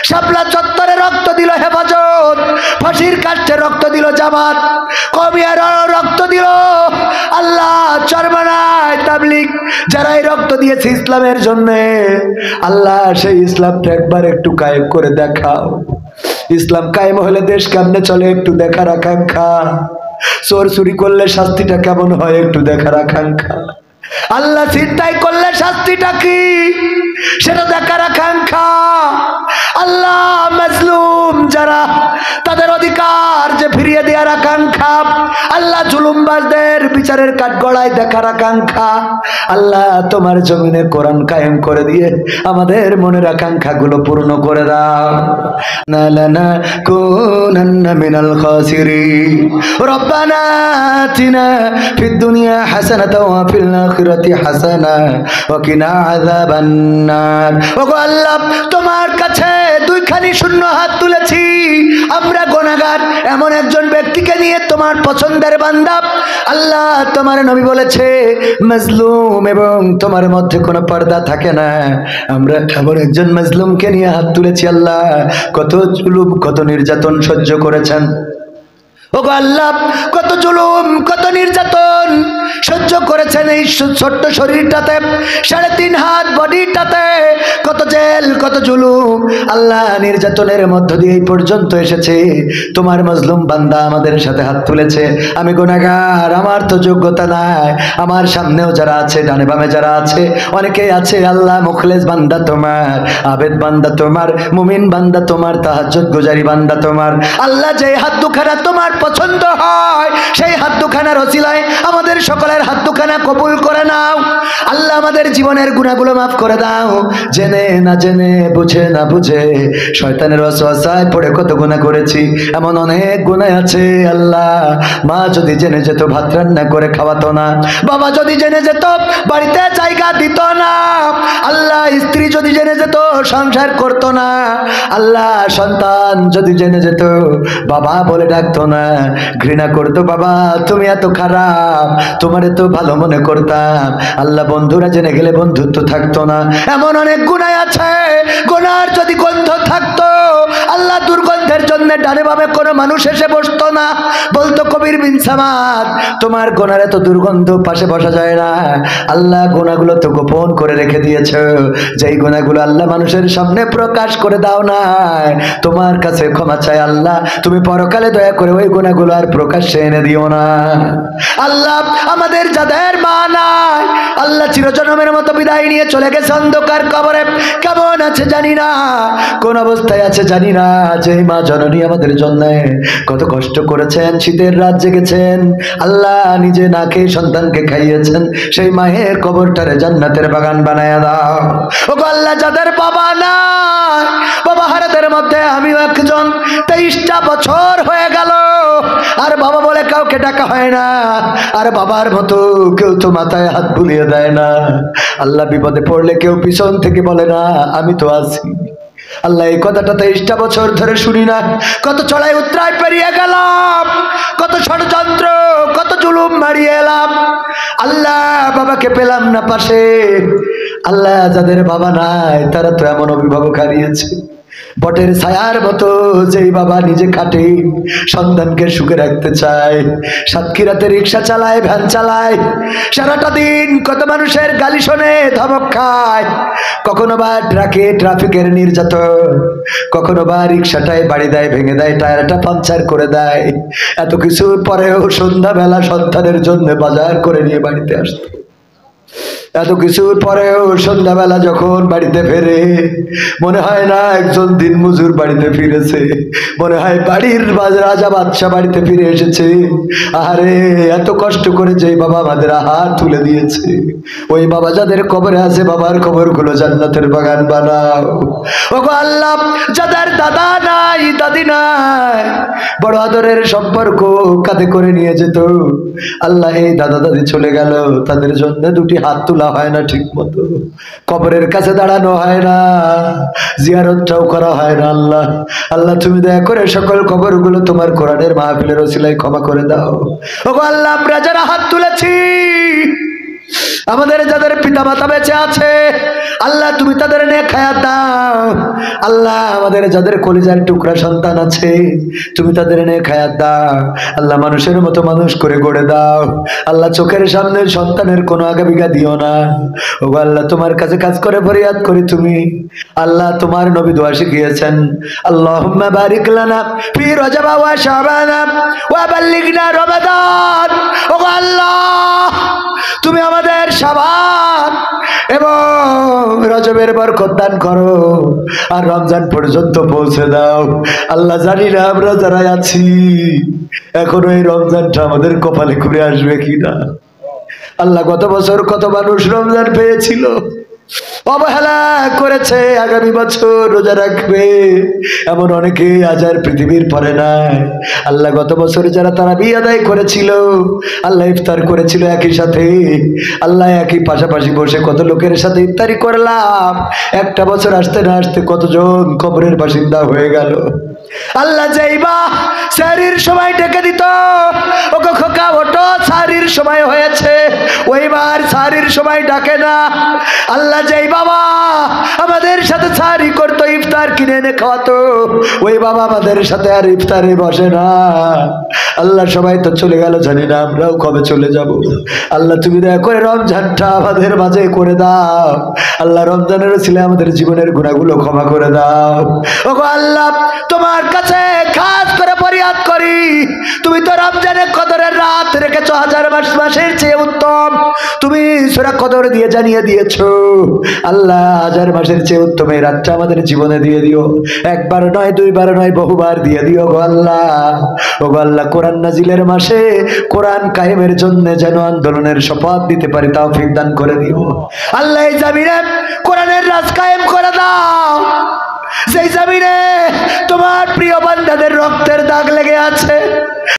শাপলা চত্বরে রক্ত দিল হেফাজত, ফাঁসির কাষ্ঠে রক্ত দিল জামাত, কবিয়ার রক্ত দিল আল্লাহ চরমনায় তাবলীগ। যারা এই রক্ত দিয়েছে ইসলামের জন্য, আল্লাহ সেই ইসলামটা একবার একটু কায়েম করে দেখাও। ইসলাম কায়েম হলে দেশ কেমনে চলে একটু দেখার আকাঙ্ক্ষা। চোর চুরি করলে শাস্তিটা কেমন হয় একটু দেখার আকাঙ্ক্ষা। আল্লাহ চিন্তাই করলে শাস্তিটা কি সেটা দেখার আকাঙ্ক্ষা। আল্লাহ মাজলুম যারা, তাদের অধিকার যে ফিরিয়ে দেওয়ার আকাঙ্ক্ষা। আল্লাহ জুলুমবাজদের বিচারের কাঠগড়ায় দেখার আকাঙ্ক্ষা। আল্লাহ তোমার জমিনে কোরআন কায়েম করে দিয়ে আমাদের মনের আকাঙ্ক্ষাগুলো পূর্ণ করে দাও। না লানা কুনান্না মিনাল খাসিরিন। রব্বানা আতিনা ফিদ দুনিয়া হাসানাতাও ওয়া ফিল আখিরাতি হাসানা ওয়া কিনা আযাবান নার। ওগো আল্লাহ, তোমার কাছে দুইখানি শূন্য হাত তুলেছি। আমরা গুনাহগার এমন একজন ব্যক্তিকে নিয়ে তোমার পছন্দের বান্দা। আল্লাহ তোমার নবী বলেছে মাজলুম এবং তোমার মধ্যে কোনো পর্দা থাকে না। আমরা এমন একজন মাজলুমকে নিয়ে হাত তুলেছি। আল্লাহ কত জুলুম কত নির্যাতন সহ্য করেছেন। ওগো আল্লাহ, কত জুলুম কত নির্যাতন সহ্য করেছেন এই ছোট্ট শরীরটাতে, 3.5 হাত বডিটাতে, কত জেল কত জুলুম। আল্লাহ নির্যাতনের মধ্য দিয়ে এই পর্যন্ত এসেছে। তোমার মজলুম বান্দা আমাদের সাথে হাত তুলেছে। আমি গুনাহগার, আমার তো যোগ্যতা নাই। আমার সামনেও যারা আছে, ডানে বামে যারা আছে, অনেকেই আছে আল্লাহ মুখলেস বান্দা তোমার, আবেদ বান্দা তোমার, মুমিন বান্দা তোমার, তাহাজ্জুদ গুজারি বান্দা তোমার। আল্লাহ যে হাত দুখানা তোমার পছন্দ হয় সেই হাত দুখানার ওসিলায় আমাদের সকলের হাত দুখানা কবুল করে নাও। আল্লাহ আমাদের জীবনের গুনাহগুলো মাফ করে দাও। জেনে না জেনে, বুঝে না বুঝে শয়তানের ওয়াসওয়াসায় পড়ে কত গুনাহ করেছি। এমন অনেক গুনাহ আছে আল্লাহ। মা যদি জেনে যেত ভাত রান্না করে খাওয়াতো না, বাবা যদি জেনে যেত বাড়িতে জায়গা দিত না, আল্লাহ স্ত্রী যদি জেনে যেত সংসার করতো না, আল্লাহ সন্তান যদি জেনে যেত বাবা বলে ডাকতো না, ঘৃণা করতো, বাবা তুমি এত খারাপ, তোমার এত ভালো মনে করতাম। আল্লাহ বন্ধুরা জেনে গেলে বন্ধুত্ব থাকতো না। এমন অনেক গুনাহ আছে, গুনার যদি গন্ধ থাকতো আল্লাহ দুর্গন্ধের জন্য ডানে বামে কোনো মানুষ এসে বসতো না, বলতো কবির বিন সামাদ তোমার গুনার এত দুর্গন্ধ পাশে বসা যায় না। আল্লাহ গুনাহগুলো তো গোপন করে রেখে দিয়েছ, যেই গুনাহগুলো আল্লাহ মানুষের সামনে প্রকাশ করে দাও না। তোমার কাছে ক্ষমা চাই আল্লাহ, তুমি পরকালে দয়া করে ওই গুনাহগুলো আর প্রকাশ্যে এনে দিও না। আল্লাহ আমাদের যাদের মা নাই, আল্লাহ চিরজন্মের মতো বিদায় নিয়ে চলে গেছে অন্ধকার কবরে, কেমন আছে জানি না, কোন অবস্থায় আছে জানি না। যে মা জননী আমাদের জন্য কত কষ্ট করেছেন, শীতের রাত জেগেছেন, আল্লাহ নিজে না খেয়ে সন্তানকে খাইয়েছেন, সেই মায়ের কবরটারে জান্নাতের বাগান বানায়া দাও। ওগো আল্লাহ, যাদের বাবা নাই, বাবা হারাদের মধ্যে আমিও একজন। 23টা বছর হয়ে গেল আর বাবা বলে কাউকে ডাকা হয় না, আর বাবার মতো কেউ তো মাথায় হাত বুলিয়ে দেয় না। আল্লাহ বিপদে পড়লে কেউ পিছন থেকে বলে না আমি তো আছি। আল্লাহ এই কথাটা 23টা বছর ধরে শুনি না। কত চড়াই উতরাই পেরিয়ে গেলাম, কত ষড়যন্ত্র কত জুলুম মারিয়ে এলাম, আল্লাহ বাবাকে পেলাম না পাশে। আল্লাহ যাদের বাবা নাই তারা তো এমন অভিভাবক হারিয়েছে, বটের ছায়ার মতো যেই বাবা নিজে খাটে সন্তানকে সুখে রাখতে চায়, সাতক্ষীরাতে রিক্সা চালায়, ভ্যান চালায়, সারাটা দিন কত মানুষের গালি শোনে, ধমক খায়, কখনো বা ট্রাফিকের নির্যাতন, কখনো বা রিক্সাটায় বাড়ি দেয়, ভেঙে দেয়, টায়ারটা পাংচার করে দেয়। এত কিছুর পরেও সন্ধ্যাবেলা সন্তানের জন্য বাজার করে নিয়ে বাড়িতে আসতো। এত কিছুর পরেও সন্ধ্যাবেলা যখন বাড়িতে ফেরে মনে হয় না একজন দিন মজুর বাড়িতে ফিরেছে, মনে হয় বাড়ির রাজা বাদশা বাড়িতে ফিরে এসেছে। আরে এত কষ্ট করে যে বাবা আমাদের হাত তুলে দিয়েছে, ওই বাবা যাদের কবরে আছে বাবার কবরগুলো জান্নাতের বাগান বানাও। ওগো আল্লাহ, যাদের দাদা নাই দাদি নাই, বড় আদরের সম্পর্ক কাঁধে করে নিয়ে যেত, আল্লাহ এই দাদা দাদি চলে গেল, তাদের জন্য দুটি হাত তোলা হয় না ঠিক মতো, কবরের কাছে দাঁড়ানো হয় না, জিয়ারতটাও করা হয় না। আল্লাহ আল্লাহ তুমি দয়া করে সকল কবরগুলো তোমার কোরআনের মাহফিলের ওসিলায় ক্ষমা করে দাও। ওগো আল্লাহ, আমরা যারা হাত তুলেছি আমাদের যাদের পিতা মাতা বেঁচে আছে আল্লাহ তুমি তাদের নেক হায়াত দাও। আল্লাহ আমাদের যাদের কলিজার টুকরা সন্তান আছে তুমি তাদের নেক হায়াত দাও। আল্লাহ মানুষের মতো মানুষ করে গড়ে দাও। আল্লাহ চোখের সামনে সন্তানের কোনো আগাবিগা দিও না। ও আল্লাহ তোমার কাছে কাজ করে ফরিয়াদ করি তুমি। আল্লাহ তোমার নবী দোয়া শিখিয়েছেন, আল্লাহুম্মা বারিক লানা ফি রজব ওয়া শাবান ওয়া বাল্লিগনা রমাদান। ও আল্লাহ তুমি আমাদের শাবান এবং রজবের বরকত দান করো আর রমজান পর্যন্ত পৌঁছে দাও। আল্লাহ জানি না আমরা যারা আছি এখনো এই রমজানটা আমাদের কপালে ঘুরে আসবে কিনা। আল্লাহ গত বছর কত মানুষ রমজান পেয়েছিল, অবহেলা করেছে, আগামী বছর রোজা রাখবে এমন অনেকে আজ আর পৃথিবীর পরে নাই। আল্লাহ গত বছর যারা তারাবি আদায় করেছিল, আল্লাহ ইফতার করেছিল একই সাথে, আল্লাহ একই পাশাপাশি বসে কত লোকের সাথে ইফতারি করলাম, একটা বছর আসতে না আসতে কতজন কবরের বাসিন্দা হয়ে গেল। আল্লাহ যাইবা সারির সময় ডেকে দিত, ওকে খোকা ওঠো সারির সময় হয়েছে, ওইবার সারির সময় ডাকে না। আল্লাহ যাই বাবা আমাদের সাথে সারি করতো, ইফতার কিনে এনে খাওয়াতো, ওই বাবা আমাদের সাথে আর ইফতারে বসে না। আল্লাহ সবাই তো চলে গেল, জানি না আমরাও কবে চলে যাব। আল্লাহ তুমি দয়া করে রমজানটা আমাদের মাঝে করে দাও। আল্লাহ রমজানের ছিলে আমাদের জীবনের গুনাহগুলো ক্ষমা করে দাও। ওগো আল্লাহ তোমার কাছে খাস করে ফরিয়াদ করি, তুমি তো রমজানে কদরের রাত রেখেছো হাজার মাসের চেয়ে উত্তম, তুমি সূরা কদর দিয়ে জানিয়ে দিয়েছো। আল্লাহ হাজার মাসের চেয়ে উত্তম এই রাতটা আমাদের জীবনে দিয়ে দিও, একবার নয় দুইবার নয় বহুবার দিয়ে দিও গো আল্লাহ। ওগো আল্লাহ কোরআন নাজিলের মাসে কোরআন কায়েমের জন্য যেন আন্দোলনের শপথ দিতে পারি তৌফিক দান করে দিও। আল্লাহ এই জমিনে কোরআনের রাজ কায়েম করে দাও, সেই জমিনে তোমার প্রিয় বান্দাদের রক্তের দাগ লেগে আছে।